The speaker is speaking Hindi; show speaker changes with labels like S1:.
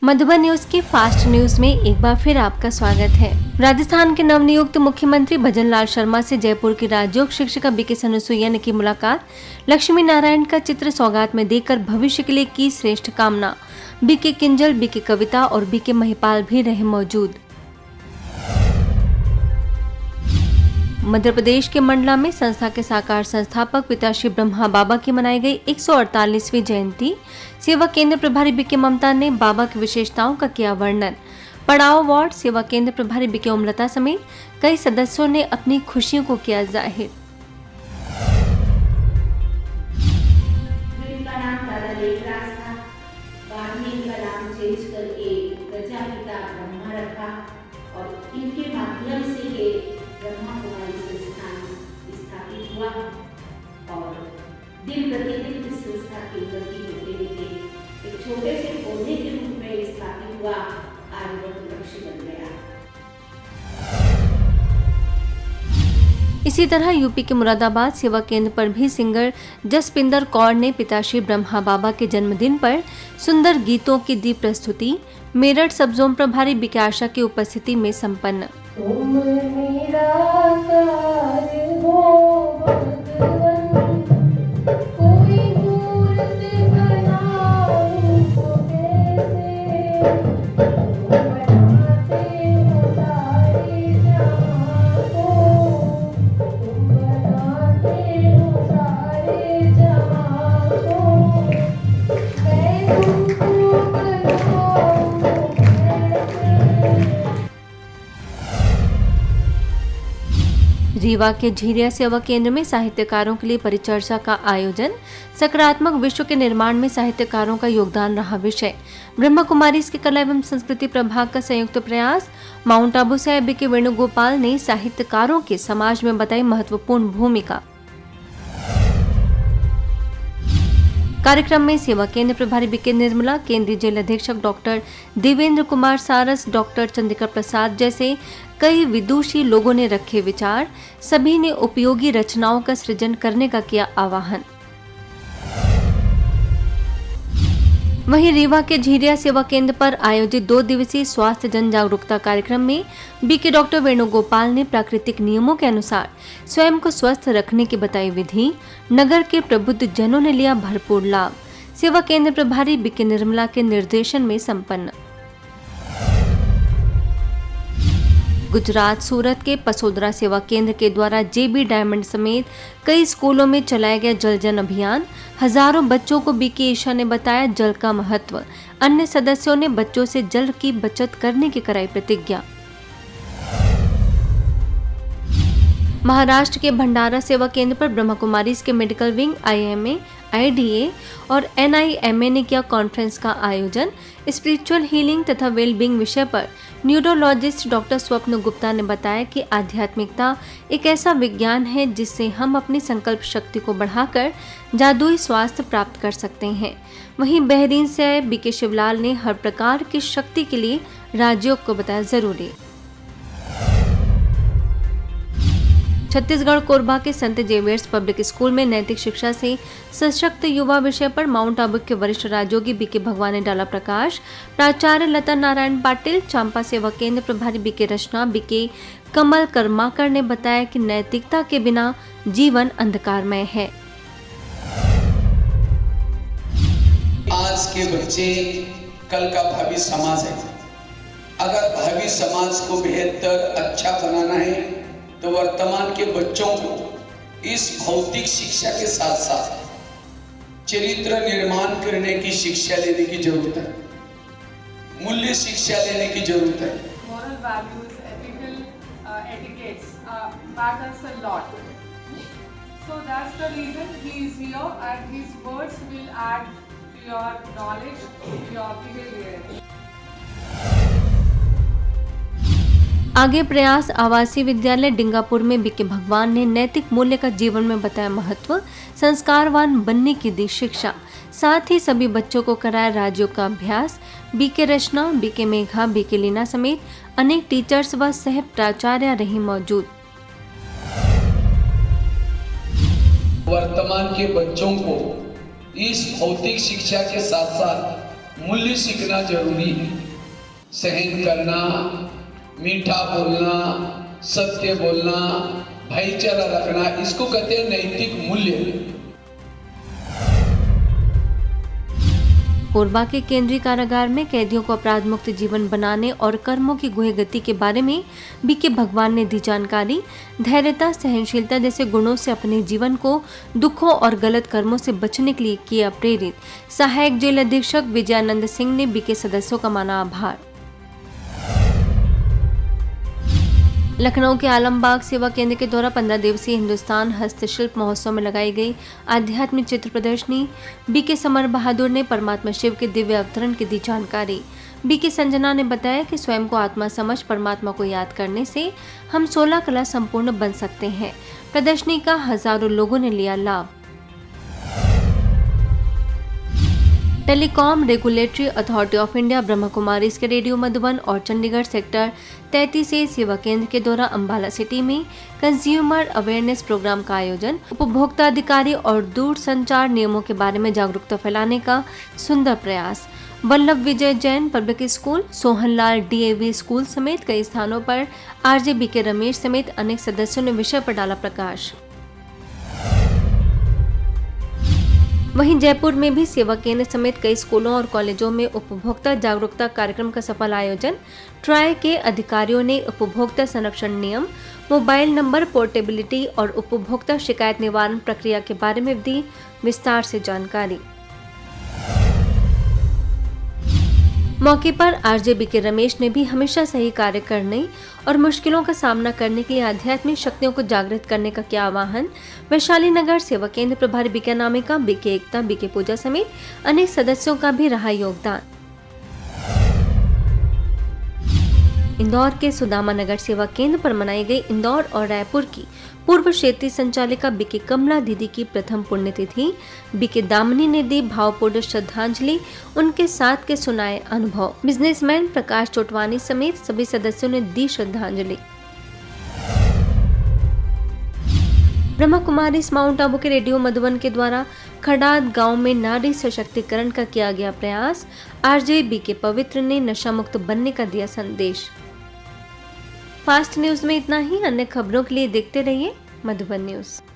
S1: मधुबन न्यूज की फास्ट न्यूज में एक बार फिर आपका स्वागत है। राजस्थान के नवनियुक्त मुख्यमंत्री भजन लाल शर्मा से जयपुर की राजयोग शिक्षिका बीके अनुसुईया ने की मुलाकात। लक्ष्मी नारायण का चित्र सौगात में देकर भविष्य के लिए की श्रेष्ठ कामना। बीके किंजल, बीके कविता और बीके महिपाल भी रहे मौजूद। मध्य प्रदेश के मंडला में संस्था के साकार संस्थापक पिता श्री ब्रह्मा बाबा की मनाई गई 148वीं जयंती। सेवा केंद्र प्रभारी बीके ममता ने बाबा की विशेषताओं का किया वर्णन। पड़ाव वार्ड सेवा केंद्र प्रभारी बीके ओमलता समेत कई सदस्यों ने अपनी खुशियों को किया जाहिर।
S2: इनके माध्यम से ये ब्रह्मा कुमारी संस्थान स्थापित हुआ और दिन प्रतिदिन इस संस्था की उन्नति होते हुए एक छोटे से पौधे के रूप में स्थापित हुआ, आज वह लक्ष्य बन गया।
S1: इसी तरह यूपी के मुरादाबाद सेवा केंद्र पर भी सिंगर जसपिंदर कौर ने पिता श्री ब्रह्मा बाबा के जन्मदिन पर सुंदर गीतों की दी प्रस्तुति। मेरठ सब जोन प्रभारी बीके आशा की उपस्थिति में संपन्न। रीवा के झीरिया सेवा केंद्र में साहित्यकारों के लिए परिचर्चा का आयोजन। सकारात्मक विश्व के निर्माण में साहित्यकारों का योगदान रहा विषय। ब्रह्मा कुमारी के कला एवं संस्कृति प्रभाग का संयुक्त प्रयास। माउंट आबू से बीके वेणुगोपाल ने साहित्यकारों के समाज में बताई महत्वपूर्ण भूमिका। कार्यक्रम में सेवा केंद्र प्रभारी बीके निर्मला, केंद्रीय जेल अधीक्षक डॉक्टर देवेंद्र कुमार सारस, डॉक्टर चंद्रिका प्रसाद जैसे कई विदुषी लोगों ने रखे विचार। सभी ने उपयोगी रचनाओं का सृजन करने का किया आह्वान। वहीं रीवा के झीरिया सेवा केंद्र पर आयोजित 2 दिवसीय स्वास्थ्य जन जागरूकता कार्यक्रम में बीके डॉक्टर वेणुगोपाल ने प्राकृतिक नियमों के अनुसार स्वयं को स्वस्थ रखने की बताई विधि। नगर के प्रबुद्ध जनों ने लिया भरपूर लाभ। सेवा केंद्र प्रभारी बीके निर्मला के निर्देशन में संपन्न। गुजरात सूरत के पसोदरा सेवा केंद्र के द्वारा जेबी डायमंड समेत कई स्कूलों में चलाया गया जल जन अभियान। हजारों बच्चों को बीके ईशा ने बताया जल का महत्व। अन्य सदस्यों ने बच्चों से जल की बचत करने की कराई प्रतिज्ञा। महाराष्ट्र के भंडारा सेवा केंद्र पर ब्रह्मा कुमारीज के मेडिकल विंग, IIMA, IDA और NIMA ने किया कॉन्फ्रेंस का आयोजन। स्पिरिचुअल हीलिंग तथा वेलबींग विषय पर न्यूरोलॉजिस्ट डॉक्टर स्वप्न गुप्ता ने बताया कि आध्यात्मिकता एक ऐसा विज्ञान है जिससे हम अपनी संकल्प शक्ति को बढ़ाकर जादुई स्वास्थ्य प्राप्त कर सकते हैं। वहीं बहरीन से आए बीके शिवलाल ने हर प्रकार की शक्ति के लिए राजयोग को बताया जरूरी। छत्तीसगढ़ कोरबा के संत जेवियर्स पब्लिक स्कूल में नैतिक शिक्षा से सशक्त युवा विषय पर माउंट आबू के वरिष्ठ राजयोगी बीके भगवान ने डाला प्रकाश। प्राचार्य लता नारायण पाटिल, चांपा सेवा केंद्र प्रभारी बीके रचना, बीके कमल कर्माकर ने बताया कि नैतिकता के बिना जीवन अंधकारमय है।
S3: आज के बच्चे कल का भावी समाज है। अगर भावी समाज को बेहतर अच्छा बनाना है तो वर्तमान के बच्चों को इस भौतिक शिक्षा के साथ साथ चरित्र निर्माण करने की शिक्षा लेने की जरूरत है, मूल्य शिक्षा लेने की जरूरत है।
S4: Moral values, ethical etiquettes matters a lot. So that's the reason he is here, and his words will add to your knowledge, to your behavior.
S1: आगे प्रयास आवासीय विद्यालय डिंगापुर में बीके भगवान ने नैतिक मूल्य का जीवन में बताया महत्व। संस्कारवान बनने की दी शिक्षा। साथ ही सभी बच्चों को कराया राजयोग का अभ्यास। बीके रचना, बीके मेघा, बीके लीना समेत अनेक टीचर्स व सह प्राचार्य रही मौजूद।
S3: वर्तमान के बच्चों को इस भौतिक शिक्षा के साथ साथ मूल्य सीखना जरूरी है। सहन करना, मीठा बोलना, सत्य बोलना, भाईचारा रखना, इसको कहते हैं नैतिक मूल्य।
S1: कोरबा के केंद्रीय कारागार में कैदियों को अपराध मुक्त जीवन बनाने और कर्मों की गुहे गति के बारे में बीके भगवान ने दी जानकारी। धैर्यता, सहनशीलता जैसे गुणों से अपने जीवन को दुखों और गलत कर्मों से बचने के लिए किया प्रेरित। सहायक जेल अधीक्षक विजयानंद सिंह ने बीके सदस्यों का माना आभार। लखनऊ के आलमबाग सेवा केंद्र के द्वारा 15 दिवसीय हिंदुस्तान हस्तशिल्प महोत्सव में लगाई गई आध्यात्मिक चित्र प्रदर्शनी। बीके समर बहादुर ने परमात्मा शिव के दिव्य अवतरण की दी जानकारी। बीके संजना ने बताया कि स्वयं को आत्मा समझ परमात्मा को याद करने से हम 16 कला संपूर्ण बन सकते हैं। प्रदर्शनी का हजारों लोगों ने लिया लाभ। Telecom regulatory authority of India Brahma Kumaris के रेडियो मधुबन और चंडीगढ़ सेक्टर 33 से सेवा केंद्र के द्वारा अंबाला सिटी में कंज्यूमर अवेयरनेस प्रोग्राम का आयोजन। उपभोक्ता अधिकारी और दूरसंचार नियमों के बारे में जागरूकता फैलाने का सुंदर प्रयास। Vallabh Vijay Jain public school, Sohanlal DAV school समेत कई स्थानों पर RJ BK रमेश समेत अनेक सदस्यों ने विषय पर डाला प्रकाश। वहीं जयपुर में भी सेवा केंद्र समेत कई स्कूलों और कॉलेजों में उपभोक्ता जागरूकता कार्यक्रम का सफल आयोजन। ट्राई के अधिकारियों ने उपभोक्ता संरक्षण नियम, मोबाइल नंबर पोर्टेबिलिटी और उपभोक्ता शिकायत निवारण प्रक्रिया के बारे में दी विस्तार से जानकारी। मौके पर RJ BK रमेश ने भी हमेशा सही कार्य करने और मुश्किलों का सामना करने के लिए आध्यात्मिक शक्तियों को जागृत करने का किया आह्वान। वैशाली नगर सेवा केंद्र प्रभारी BK अनामिका, BK एकता, BK पूजा समेत अनेक सदस्यों का भी रहा योगदान। इंदौर के सुदामा नगर सेवा केंद्र पर मनाई गई इंदौर और रायपुर की पूर्व क्षेत्रीय संचालिका BK कमला दीदी की प्रथम पुण्यतिथि। BK दामिनी ने दी भावपूर्ण श्रद्धांजलि, उनके साथ के सुनाए अनुभव। बिजनेसमैन प्रकाश चोटवानी समेत सभी सदस्यों ने दी श्रद्धांजलि। ब्रह्मा कुमारी माउंट आबू के रेडियो मधुबन के द्वारा खड़ाद गांव में नारी सशक्तिकरण का किया गया प्रयास। RJ BK पवित्र ने नशा मुक्त बनने का दिया संदेश। फास्ट न्यूज में इतना ही। अन्य खबरों के लिए देखते रहिए मधुबन न्यूज।